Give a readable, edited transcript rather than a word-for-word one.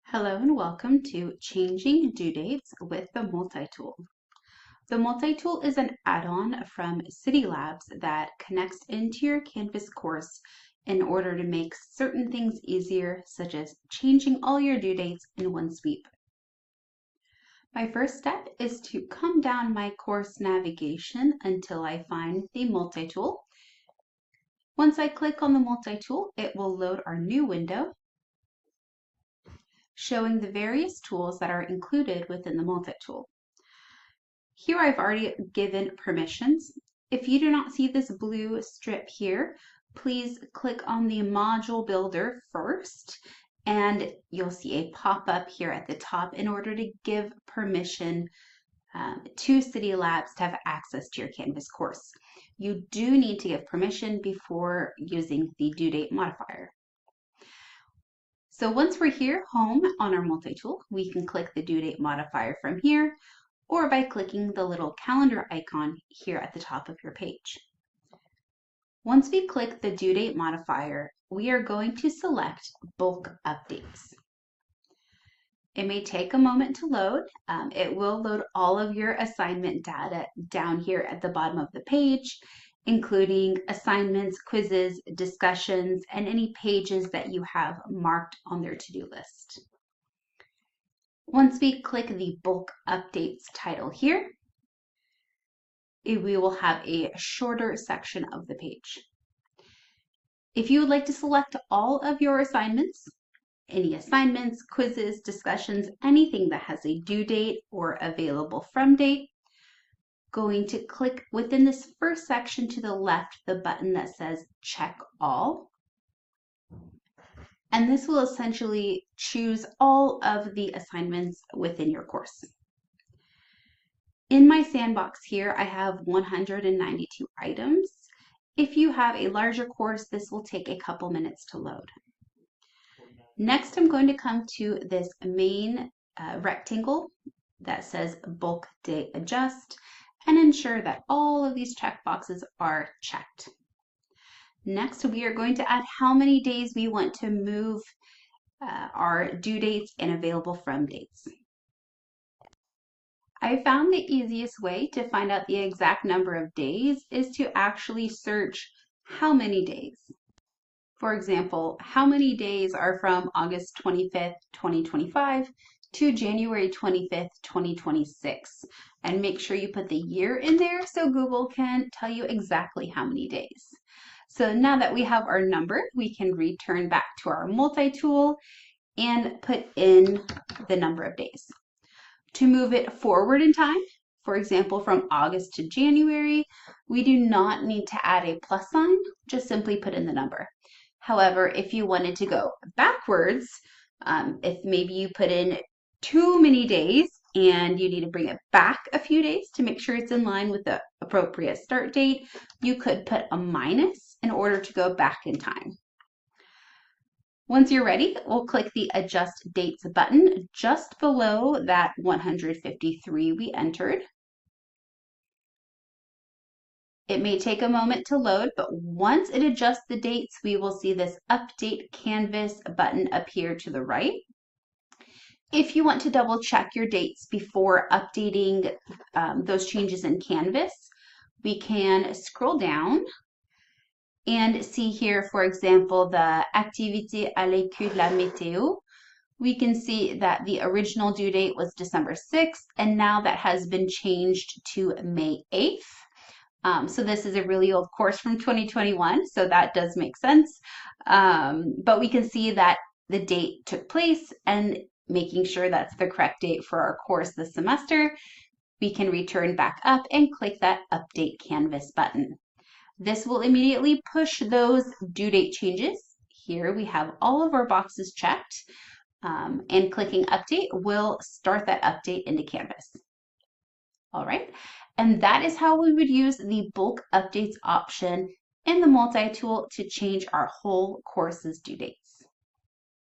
Hello and welcome to Changing Due Dates with the MultiTool. The MultiTool is an add-on from Cidi Labs that connects into your Canvas course in order to make certain things easier, such as changing all your due dates in one sweep. My first step is to come down my course navigation until I find the MultiTool. Once I click on the MultiTool, it will load our new window, showing the various tools that are included within the MultiTool. Here I've already given permissions. If you do not see this blue strip here, please click on the module builder first, and you'll see a pop-up here at the top in order to give permission to Cidi Labs to have access to your Canvas course. You do need to give permission before using the due date modifier. So once we're here, home on our MultiTool, we can click the due date modifier from here, or by clicking the little calendar icon here at the top of your page. Once we click the due date modifier, we are going to select bulk updates. It may take a moment to load. It will load all of your assignment data down here at the bottom of the page, including assignments, quizzes, discussions, and any pages that you have marked on their to-do list. Once we click the bulk updates title here, we will have a shorter section of the page. If you would like to select all of your assignments, any assignments, quizzes, discussions, anything that has a due date or available from date, going to click within this first section to the left, the button that says check all. And this will essentially choose all of the assignments within your course. In my sandbox here, I have 192 items. If you have a larger course, this will take a couple minutes to load. Next, I'm going to come to this main rectangle that says bulk date adjust and ensure that all of these checkboxes are checked. Next, we are going to add how many days we want to move our due dates and available from dates. I found the easiest way to find out the exact number of days is to actually search how many days. For example, how many days are from August 25th, 2025 to January 25th, 2026, and make sure you put the year in there so Google can tell you exactly how many days. So now that we have our number, we can return back to our MultiTool and put in the number of days. To move it forward in time, for example, from August to January, we do not need to add a plus sign, just simply put in the number. However, if you wanted to go backwards, if maybe you put in too many days and you need to bring it back a few days to make sure it's in line with the appropriate start date, you could put a minus in order to go back in time. Once you're ready, we'll click the Adjust Dates button just below that 153 we entered. It may take a moment to load, but once it adjusts the dates, we will see this Update Canvas button appear to the right. If you want to double check your dates before updating those changes in Canvas, we can scroll down and see here, for example, the Activité à l'écoute de la météo. We can see that the original due date was December 6th, and now that has been changed to May 8th. So this is a really old course from 2021, so that does make sense. But we can see that the date took place, and making sure that's the correct date for our course this semester, we can return back up and click that Update Canvas button. This will immediately push those due date changes. Here we have all of our boxes checked, and clicking Update will start that update into Canvas. All right, and that is how we would use the bulk updates option in the MultiTool to change our whole course's due dates.